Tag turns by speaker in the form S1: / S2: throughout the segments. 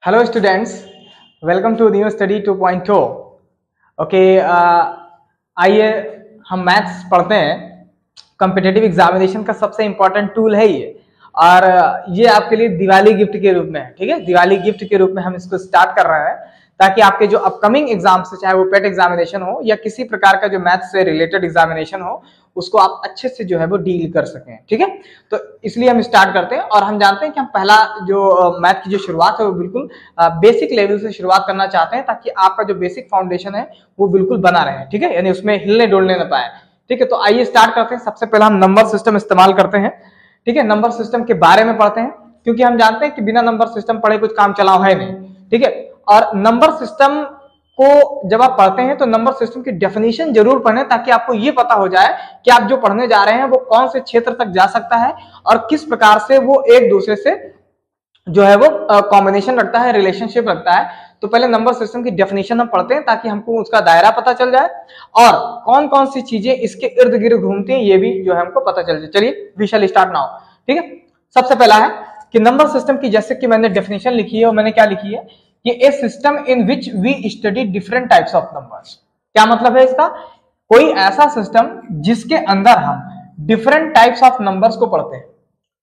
S1: Hello students, welcome to new study 2.0। Okay, आइए हम maths पढ़ते हैं। कॉम्पिटिटिव एग्जामिनेशन का सबसे इंपॉर्टेंट टूल है ये, और ये आपके लिए दिवाली गिफ्ट के रूप में है। ठीक है, दिवाली गिफ्ट के रूप में हम इसको स्टार्ट कर रहे हैं ताकि आपके जो अपकमिंग एग्जाम्स है, चाहे वो पेट एग्जामिनेशन हो या किसी प्रकार का जो मैथ्स से रिलेटेड एग्जामिनेशन हो, उसको आप अच्छे से जो है वो डील कर सकें। ठीक है, तो इसलिए हम स्टार्ट करते हैं। और हम जानते हैं कि हम पहला जो मैथ की जो शुरुआत है वो बिल्कुल बेसिक लेवल से शुरुआत करना चाहते हैं ताकि आपका जो बेसिक फाउंडेशन है वो बिल्कुल बना रहे। ठीक है, यानी उसमें हिलने डोलने ना पाए। ठीक है, तो आइए स्टार्ट करते हैं। सबसे पहले हम नंबर सिस्टम इस्तेमाल करते हैं। ठीक है, नंबर सिस्टम के बारे में पढ़ते हैं क्योंकि हम जानते हैं कि बिना नंबर सिस्टम पढ़े कुछ काम चलाओ है नहीं। ठीक है, और नंबर सिस्टम को जब आप पढ़ते हैं तो नंबर सिस्टम की डेफिनेशन जरूर पढ़ें ताकि आपको ये पता हो जाए कि आप जो पढ़ने जा रहे हैं वो कौन से क्षेत्र तक जा सकता है और किस प्रकार से वो एक दूसरे से जो है वो कॉम्बिनेशन रखता है, रिलेशनशिप रखता है। तो पहले नंबर सिस्टम की डेफिनेशन हम पढ़ते हैं ताकि हमको उसका दायरा पता चल जाए और कौन कौन सी चीजें इसके इर्द गिर्द घूमती हैं ये भी जो है हमको पता चल जाए। चलिए वी शैल स्टार्ट नाउ। ठीक है, सबसे पहला है कि नंबर सिस्टम की, जैसे कि मैंने डेफिनेशन लिखी है और मैंने क्या लिखी है कि a system in which we study different types of numbers. क्या मतलब है इसका? कोई ऐसा सिस्टम जिसके अंदर हम डिफरेंट टाइप्स ऑफ नंबर्स को पढ़ते हैं,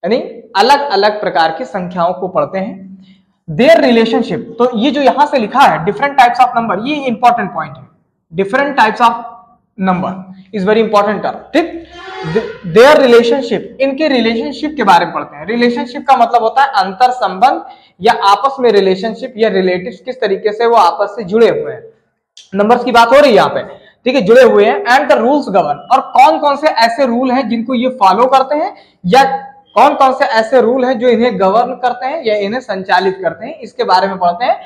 S1: यानी अलग अलग प्रकार की संख्याओं को पढ़ते हैं। देयर रिलेशनशिप, तो ये जो यहां से लिखा है डिफरेंट टाइप्स ऑफ नंबर, ये इंपॉर्टेंट पॉइंट है। Different types of number is very important term. ठीक, देयर रिलेशनशिप, इनके रिलेशनशिप के बारे में पढ़ते हैं। रिलेशनशिप का मतलब होता है अंतर संबंध या आपस में रिलेशनशिप या रिलेटिव्स, किस तरीके से वो आपस से जुड़े हुए हैं। नंबर्स की बात हो रही है यहाँ पे। ठीक है, जुड़े हुए हैं। एंड द रूल्स गवर्न, और कौन कौन से ऐसे रूल हैं जिनको ये फॉलो करते हैं या कौन कौन से ऐसे रूल हैं जो इन्हें गवर्न करते हैं या इन्हें संचालित करते हैं, इसके बारे में पढ़ते हैं।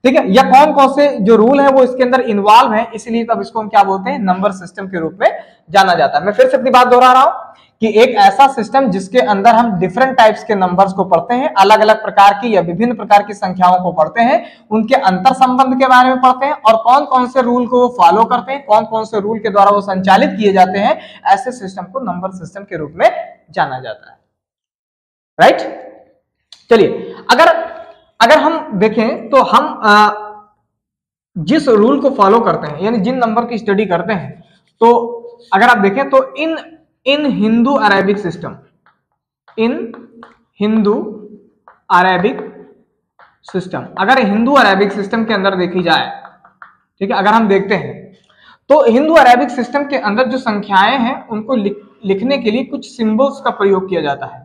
S1: ठीक है, या कौन कौन से जो रूल है वो इसके अंदर इन्वॉल्व है, इसलिए तब इसको हम क्या बोलते हैं, नंबर सिस्टम के रूप में जाना जाता है। मैं फिर से अपनी बात दोहरा रहा हूं कि एक ऐसा सिस्टम जिसके अंदर हम डिफरेंट टाइप्स के नंबर्स को पढ़ते हैं, अलग अलग प्रकार की या विभिन्न प्रकार की संख्याओं को पढ़ते हैं, उनके अंतर संबंध के बारे में पढ़ते हैं और कौन कौन से रूल को वो फॉलो करते हैं, कौन कौन से रूल के द्वारा वो संचालित किए जाते हैं, ऐसे सिस्टम को नंबर सिस्टम के रूप में जाना जाता है। राइट, चलिए अगर हम देखें तो हम जिस रूल को फॉलो करते हैं, यानी जिन नंबर की स्टडी करते हैं, तो अगर आप देखें तो इन हिंदू अरेबिक सिस्टम, इन हिंदू अरेबिक सिस्टम, अगर हिंदू अरेबिक सिस्टम के अंदर देखी जाए, ठीक है, अगर हम देखते हैं तो हिंदू अरेबिक सिस्टम के अंदर जो संख्याएं हैं उनको लिखने के लिए कुछ सिंबल्स का प्रयोग किया जाता है।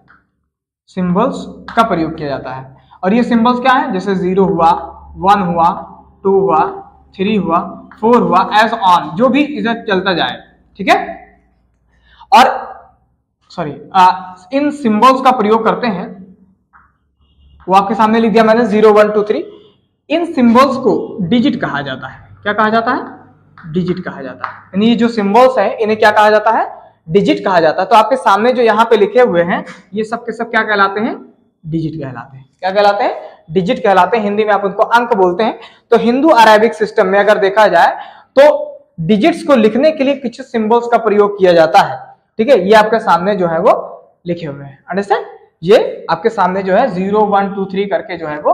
S1: सिंबल्स का प्रयोग किया जाता है, और ये सिंबल्स क्या है, जैसे 0 हुआ, 1 हुआ, 2 हुआ, 3 हुआ, 4 हुआ, एज ऑन, जो भी इधर चलता जाए। ठीक है, और इन सिंबल्स का प्रयोग करते हैं। वो आपके सामने लिख दिया मैंने, 0 1 2 3। इन सिंबल्स को डिजिट कहा जाता है। क्या कहा जाता है? डिजिट कहा जाता है। यानी ये जो सिंबल्स हैं इन्हें क्या कहा जाता है? डिजिट कहा जाता है। तो आपके सामने जो यहाँ पे लिखे हुए हैं ये सब के सब क्या कहलाते हैं? डिजिट कहलाते हैं। क्या कहलाते हैं? डिजिट कहलाते हैं। हिंदी में आप उनको अंक बोलते हैं। तो हिंदू अरेबिक सिस्टम में अगर देखा जाए तो डिजिट्स को लिखने के लिए कुछ सिंबल्स का प्रयोग किया जाता है। ठीक है, ये आपके सामने जो है वो लिखे हुए हैं। अंडरस्टैंड? ये आपके सामने जो है 0 1 2 3 करके जो है वो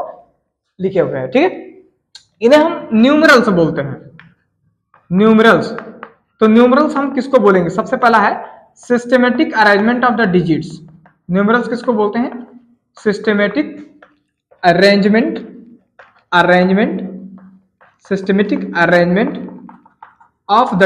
S1: लिखे हुए हैं। ठीक है, इन्हें हम न्यूमरल्स बोलते हैं। न्यूमरल्स, तो न्यूमरल्स हम किसको बोलेंगे? सबसे पहला है systematic arrangement of the digits. Numerals किसको बोलते हैं? Systematic arrangement, systematic arrangement of the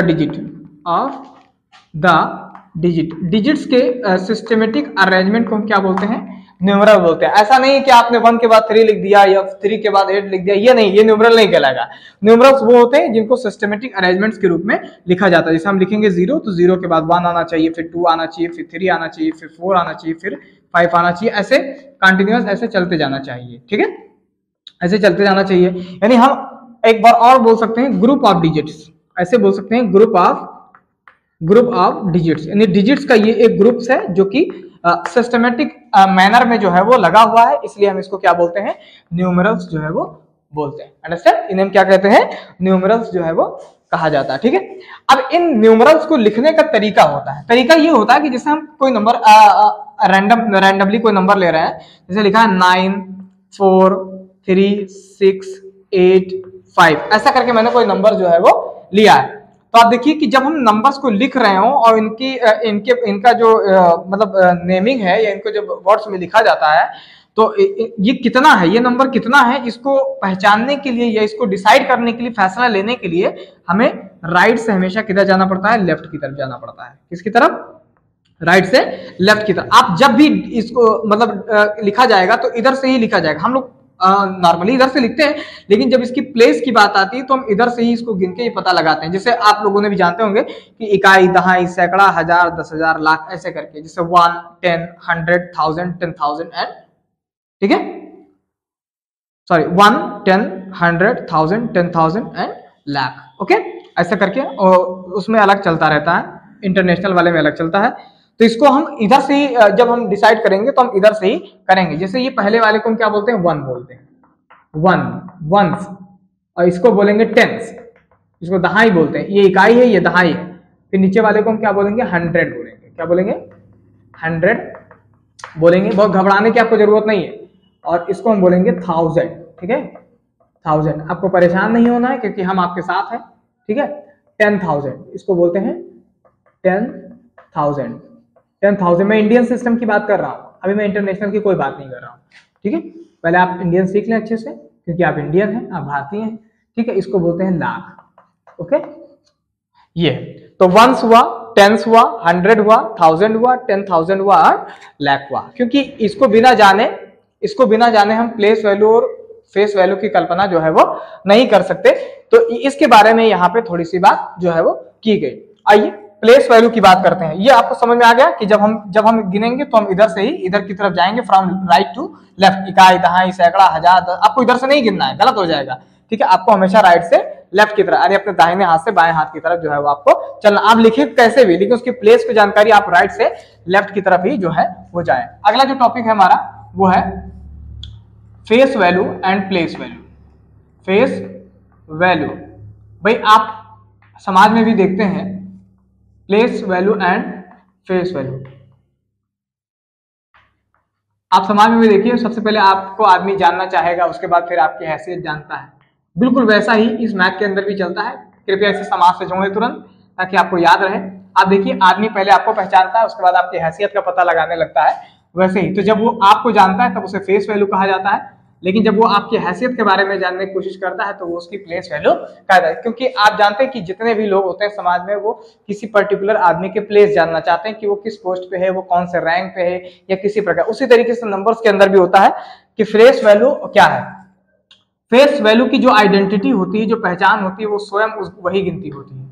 S1: digit, digits के सिस्टेमेटिक अरेंजमेंट को हम क्या बोलते हैं? न्यूमरल बोलते हैं। ऐसा नहीं कि आपने 1 के बाद 3 लिख दिया या 3 के बाद 8 लिख दिया, ये नहीं, ये न्यूमरल नहीं कहलाएगा। न्यूमरल्स वो होते हैं जिनको सिस्टेमेटिक अरेंजमेंट्स के रूप में लिखा जाता है। जैसे हम लिखेंगे 0 तो 0 के बाद 1 आना चाहिए, फिर 2 आना चाहिए, फिर 3 आना चाहिए, फिर 4 आना चाहिए, फिर 5 आना चाहिए, ऐसे कंटिन्यूअस ऐसे चलते जाना चाहिए। ठीक है, ऐसे चलते जाना चाहिए। यानी हम एक बार और बोल सकते हैं ग्रुप ऑफ डिजिट्स, ऐसे बोल सकते हैं ग्रुप ऑफ डिजिट्स। यानी डिजिट्स का ये एक ग्रुप्स है जो कि सिस्टमेटिक मैनर में जो है वो लगा हुआ है, इसलिए हम इसको क्या बोलते हैं? न्यूमरल्स जो है वो बोलते हैं। अंडरस्टैंड? इन्हें क्या कहते हैं? न्यूमरल्स जो है वो कहा जाता है। ठीक है, अब इन न्यूमरल्स को लिखने का तरीका होता है। तरीका ये होता है कि जैसे हम कोई नंबर रैंडमली कोई नंबर ले रहे हैं, जैसे लिखा है 9 4 3685 ऐसा करके मैंने कोई नंबर जो है वो लिया है। तो आप देखिए कि जब हम नंबर्स को लिख रहे हो और इनका जो मतलब नेमिंग है या इनको जब वर्ड्स में लिखा जाता है तो ये कितना है, ये नंबर कितना है, इसको पहचानने के लिए या इसको डिसाइड करने के लिए, फैसला लेने के लिए हमें राइट से हमेशा किधर जाना पड़ता है, लेफ्ट की तरफ जाना पड़ता है। किसकी तरफ? राइट से लेफ्ट की तरफ। आप जब भी इसको मतलब लिखा जाएगा तो इधर से ही लिखा जाएगा। हम लोग नॉर्मली इधर से लिखते हैं, लेकिन जब इसकी प्लेस की बात आती है तो हम इधर से ही इसको गिन के ये पता लगाते हैं। जैसे आप लोगों ने भी जानते होंगे कि इकाई, दहाई, सैकड़ा, हजार, 10,000, लाख, ऐसे करके, जैसे 1, 10, 100, 1000, 10,000 एंड, ठीक है, सॉरी 1, 10, 100, 1000, 10,000 एंड लाख, ओके, ऐसा करके। और उसमें अलग चलता रहता है, इंटरनेशनल वाले में अलग चलता है। तो इसको हम इधर से ही जब हम डिसाइड करेंगे तो हम इधर से ही करेंगे। जैसे ये पहले वाले को हम क्या बोलते हैं, 1 बोलते हैं, 1 वंस, और इसको बोलेंगे टेंस, इसको दहाई बोलते हैं। ये इकाई है, ये दहाई है। फिर नीचे वाले को हम क्या बोलेंगे, 100 बोलेंगे। क्या बोलेंगे? 100 बोलेंगे। बहुत घबराने की आपको जरूरत नहीं है। और इसको हम बोलेंगे 1000, ठीक है, 1000। आपको परेशान नहीं होना है क्योंकि हम आपके साथ हैं, ठीक है। 10,000 इसको बोलते हैं 10,000। 10,000 मैं इंडियन सिस्टम की बात कर रहा हूँ, अभी मैं इंटरनेशनल की कोई बात नहीं कर रहा हूँ, ठीक है। पहले आप इंडियन सीख लें अच्छे से, क्योंकि आप इंडियन हैं, आप भारतीय हैं, ठीक है। इसको बोलते हैं लाख, ओके। ये तो वंस हुआ, टेंस हुआ, 100 हुआ, 1000 हुआ, 10,000 हुआ और लाख हुआ। क्योंकि इसको बिना जाने हम प्लेस वैल्यू और फेस वैल्यू की कल्पना जो है वो नहीं कर सकते। तो इसके बारे में यहाँ पे थोड़ी सी बात जो है वो की गई। आइए प्लेस वैल्यू की बात करते हैं। ये आपको समझ में आ गया कि जब हम गिनेंगे तो हम इधर से ही इधर की तरफ जाएंगे, फ्रॉम राइट टू लेफ्ट। इकाई, दहाई, सैकड़ा, हजार, आपको इधर से नहीं गिनना है, गलत हो जाएगा, ठीक है। आपको हमेशा राइट से लेफ्ट की तरफ, यानी अपने दाहिने हाथ से बाएं हाथ की तरफ जो है वो आपको चलना। आप लिखे कैसे भी, लेकिन उसकी प्लेस की जानकारी आप राइट से लेफ्ट की तरफ ही जो है वो जाए। अगला जो टॉपिक है हमारा वो है face value and place value. Face value, भाई आप समाज में भी देखते हैं place value and face value. आप समाज में भी देखिए, सबसे पहले आपको आदमी जानना चाहेगा, उसके बाद फिर आपकी हैसियत जानता है। बिल्कुल वैसा ही इस मैथ के अंदर भी चलता है। कृपया इसे समाज से जोड़े तुरंत, ताकि आपको याद रहे। आप देखिए, आदमी पहले आपको पहचानता है, उसके बाद आपकी हैसियत का पता लगाने लगता है। वैसे ही तो जब वो आपको जानता है तब उसे फेस वैल्यू कहा जाता है, लेकिन जब वो आपकी हैसियत के बारे में जानने की कोशिश करता है तो वो उसकी प्लेस वैल्यू कहा जाता है। क्योंकि आप जानते हैं कि जितने भी लोग होते हैं समाज में, वो किसी पर्टिकुलर आदमी के प्लेस जानना चाहते हैं कि वो किस पोस्ट पे है, वो कौन से रैंक पे है या किसी प्रकार। उसी तरीके से नंबर्स के अंदर भी होता है कि फेस वैल्यू क्या है। फेस वैल्यू की जो आइडेंटिटी होती है, जो पहचान होती है, वो स्वयं वही गिनती होती है।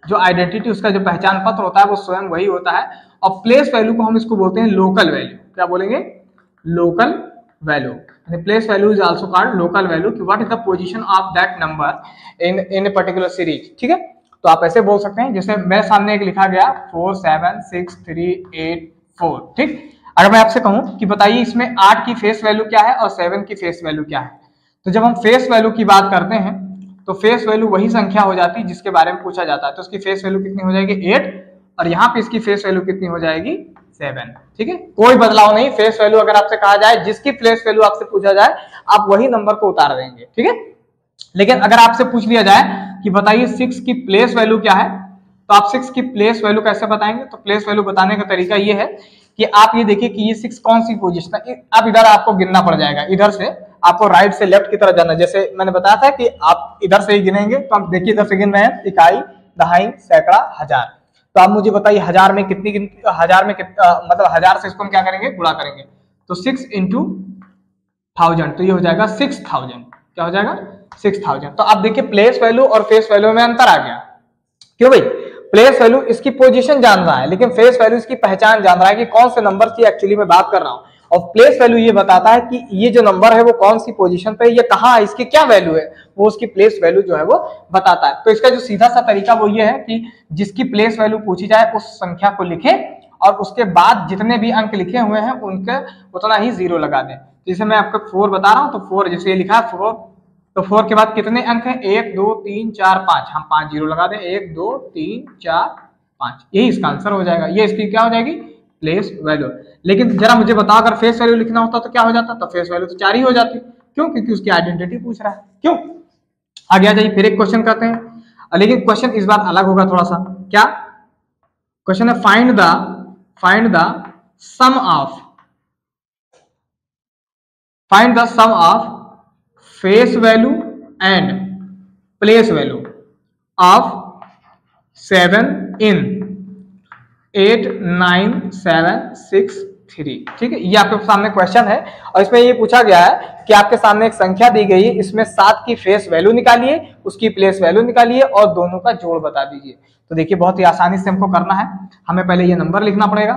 S1: जो आइडेंटिटी, उसका जो पहचान पत्र होता है वो स्वयं वही होता है। और प्लेस वैल्यू को हम इसको बोलते हैं लोकल वैल्यू। क्या बोलेंगे? Local value. Place value is also called local value, कि what is the position of that number in a particular series, ठीक है। तो आप ऐसे बोल सकते हैं, जैसे मेरे सामने एक लिखा गया 47638 ठीक। अगर मैं आपसे कहूं कि बताइए इसमें 8 की फेस वैल्यू क्या है और 7 की फेस वैल्यू क्या है, तो जब हम फेस वैल्यू की बात करते हैं तो फेस वैल्यू वही संख्या हो जाती है जिसके बारे में पूछा जाता है। तो उसकी फेस वैल्यू कितनी हो जाएगी? 8, और यहाँ पे इसकी फेस वैल्यू कितनी हो जाएगी? 7, ठीक है। कोई बदलाव नहीं। फेस वैल्यू अगर आपसे कहा जाए, जिसकी फेस वैल्यू आपसे पूछा जाए, आप वही नंबर को उतार देंगे, ठीक है। लेकिन अगर आपसे पूछ लिया जाए कि बताइए 6 की प्लेस वैल्यू क्या है, तो आप 6 की प्लेस वैल्यू कैसे बताएंगे? तो प्लेस वैल्यू बताने का तरीका ये है कि आप ये देखिए कि ये 6 कौन सी पोजीशन है। अब इधर आपको गिनना पड़ जाएगा, इधर से आपको राइट से लेफ्ट की तरफ जाना। जैसे मैंने बताया था कि आप इधर से ही गिनेंगे, तो आप देखिए इधर से गिन रहे हैं, इकाई, दहाई, सैकड़ा, हजार। तो आप मुझे बताइए हजार में कितनी मतलब हजार से इसको हम क्या करेंगे? गुणा करेंगे। तो 6 into 1000, तो ये हो जाएगा 6000। क्या हो जाएगा? 6000। तो आप देखिए प्लेस वैल्यू और फेस वैल्यू में अंतर आ गया। क्यों भाई? प्लेस वैल्यू इसकी पोजीशन जान रहा है, लेकिन फेस वैल्यू इसकी पहचान जान रहा है कि कौन से नंबर की एक्चुअली मैं बात कर रहा हूं। और प्लेस वैल्यू ये बताता है कि ये जो नंबर है वो कौन सी पोजीशन पे है, ये कहाँ है, इसकी क्या वैल्यू है, वो उसकी प्लेस वैल्यू जो है वो बताता है। तो इसका जो सीधा सा तरीका वो ये है कि जिसकी प्लेस वैल्यू पूछी जाए उस संख्या को लिखे और उसके बाद जितने भी अंक लिखे हुए हैं उनके उतना ही 0 लगा दें। जैसे मैं आपको 4 बता रहा हूं, तो 4 जैसे ये लिखा है 4, तो 4 के बाद कितने अंक हैं? 1 2 3 4 5, हम 5 0 लगा दें। 1 2 3 4 5, यही इसका आंसर हो जाएगा। ये इसकी क्या हो जाएगी? Place value. लेकिन जरा मुझे बताओ, अगर फेस वैल्यू लिखना होता तो क्या हो जाता? तो फेस वैल्यू तो 4 ही हो जाती। क्यों? क्योंकि उसकी आइडेंटिटी पूछ रहा है। क्यों? आगे आ जाइए, फिर एक क्वेश्चन करते हैं, लेकिन क्वेश्चन इस बार अलग होगा थोड़ा सा। क्या क्वेश्चन है? Find the sum of face value and place value of 7 in 8 9 7 6 3। ठीक है, ये आपके सामने क्वेश्चन है और इसमें ये पूछा गया है कि आपके सामने एक संख्या दी गई है, इसमें 7 की फेस वैल्यू निकालिए, उसकी प्लेस वैल्यू निकालिए और दोनों का जोड़ बता दीजिए। तो देखिए बहुत ही आसानी से हमको करना है, हमें पहले ये नंबर लिखना पड़ेगा,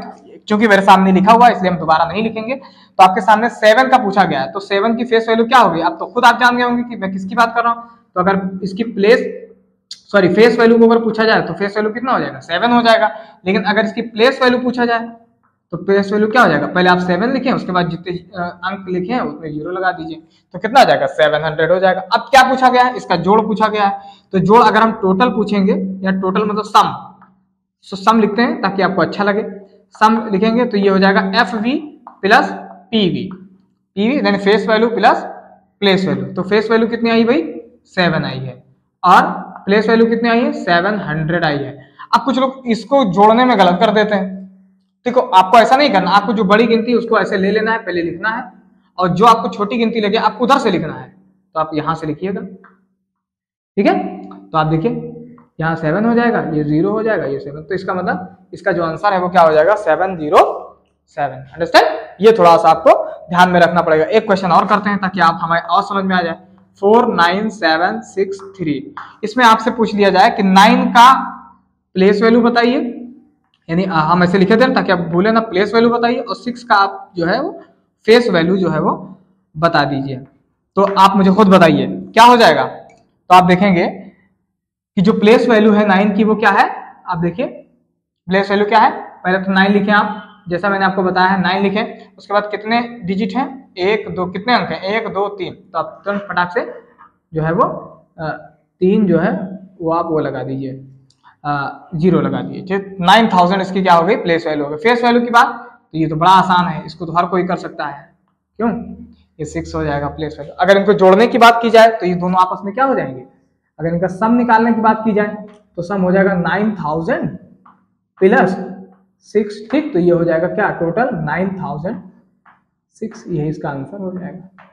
S1: क्योंकि मेरे सामने लिखा हुआ है इसलिए हम दोबारा नहीं लिखेंगे। तो आपके सामने 7 का पूछा गया है, तो 7 की फेस वैल्यू क्या होगी? आप तो खुद आप जान गए होंगे कि मैं किसकी बात कर रहा हूं। तो अगर इसकी फेस वैल्यू को अगर पूछा जाए तो फेस वैल्यू कितना हो जाएगा? 7 हो जाएगा। लेकिन अगर इसकी प्लेस वैल्यू पूछा जाए तो प्लेस वैल्यू क्या हो जाएगा? पहले आप 7 लिखें, उसके बाद जितने अंक लिखे हैं उसमें 0 लगा दीजिए, तो कितना आ जाएगा? 700 हो जाएगा। अब क्या पूछा गया है? इसका जोड़ पूछा गया है। तो जोड़ अगर हम टोटल पूछेंगे, या टोटल मतलब सम, तो सम लिखते हैं ताकि आपको अच्छा लगे। सम लिखेंगे तो ये हो जाएगा FV प्लस PV, यानी face value plus place value. तो फेस वैल्यू कितनी आई भाई? 7 आई है, और प्लेस वैल्यू कितनी आई है? 700 आई है। अब कुछ लोग इसको जोड़ने में गलत कर देते हैं। देखो आपको ऐसा नहीं करना, आपको जो बड़ी गिनती है उसको ऐसे ले लेना है, पहले लिखना है, और जो आपको छोटी गिनती लगे आपको उधर से लिखना है, तो आप यहां से लिखिएगा। ठीक है, तो आप देखिए यहाँ 7 हो जाएगा, ये 0 हो जाएगा, ये 7, तो इसका मतलब इसका जो आंसर है वो क्या हो जाएगा? 707। अंडरस्टैंड? ये थोड़ा सा आपको ध्यान में रखना पड़ेगा। एक क्वेश्चन और करते हैं ताकि आप हमें और समझ में आ जाए। 49763, इसमें आपसे पूछ लिया जाए कि 9 का प्लेस वैल्यू बताइए, यानी हम ऐसे लिखे थे ताकि आप भूले ना, प्लेस वैल्यू बताइए, और 6 का आप जो है वो फेस वैल्यू जो है वो बता दीजिए। तो आप मुझे खुद बताइए क्या हो जाएगा। तो आप देखेंगे कि जो प्लेस वैल्यू है 9 की वो क्या है? आप देखिए प्लेस वैल्यू क्या है। पहले तो 9 लिखें आप, जैसा मैंने आपको बताया है 9 लिखें, उसके बाद कितने डिजिट हैं? 1 2, कितने अंक हैं? 1 2 3, तो आप तुरंत फटाक से जो है वो 3 जो है वो आप वो लगा दीजिए, 0 लगा दीजिए। 9000 इसकी क्या हो गई? प्लेस वैल्यू हो गई। फेस वैल्यू की बात, तो ये तो बड़ा आसान है, इसको तो हर कोई कर सकता है। क्यों? ये 6 हो जाएगा प्लेस वैल्यू। अगर इनको जोड़ने की बात की जाए तो ये दोनों आपस में क्या हो जाएंगे? अगर इनका सम निकालने की बात की जाए तो सम हो जाएगा 9000 प्लस 6। ठीक, तो ये हो जाएगा क्या? टोटल 9006, ये इसका आंसर हो जाएगा।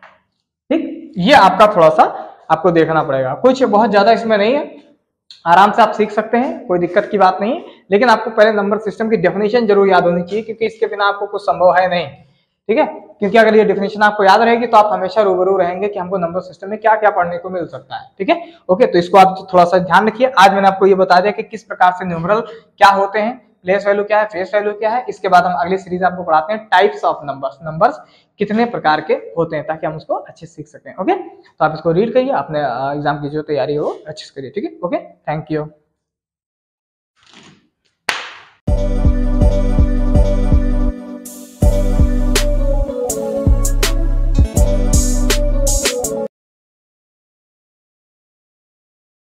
S1: ठीक, ये आपका थोड़ा सा आपको देखना पड़ेगा, कुछ बहुत ज्यादा इसमें नहीं है, आराम से आप सीख सकते हैं, कोई दिक्कत की बात नहीं है। लेकिन आपको पहले नंबर सिस्टम की डेफिनेशन जरूर याद होनी चाहिए, क्योंकि इसके बिना आपको कुछ संभव है नहीं। ठीक है, क्योंकि अगर ये डेफिनेशन आपको याद रहेगी तो आप हमेशा रूबरू रहेंगे कि हमको नंबर सिस्टम में क्या क्या पढ़ने को मिल सकता है। ठीक है, ओके, तो इसको आप थोड़ा सा ध्यान रखिए। आज मैंने आपको ये बता दिया कि किस प्रकार से न्यूमरल क्या होते हैं, प्लेस वैल्यू क्या है, फेस वैल्यू क्या है। इसके बाद हम अगली सीरीज आपको पढ़ाते हैं टाइप्स ऑफ नंबर्स कितने प्रकार के होते हैं, ताकि हम उसको अच्छे से सीख सकें। ओके, तो आप इसको रीड करिए, अपने एग्जाम की जो तैयारी हो अच्छे से करिए। ठीक है, ओके, थैंक यू।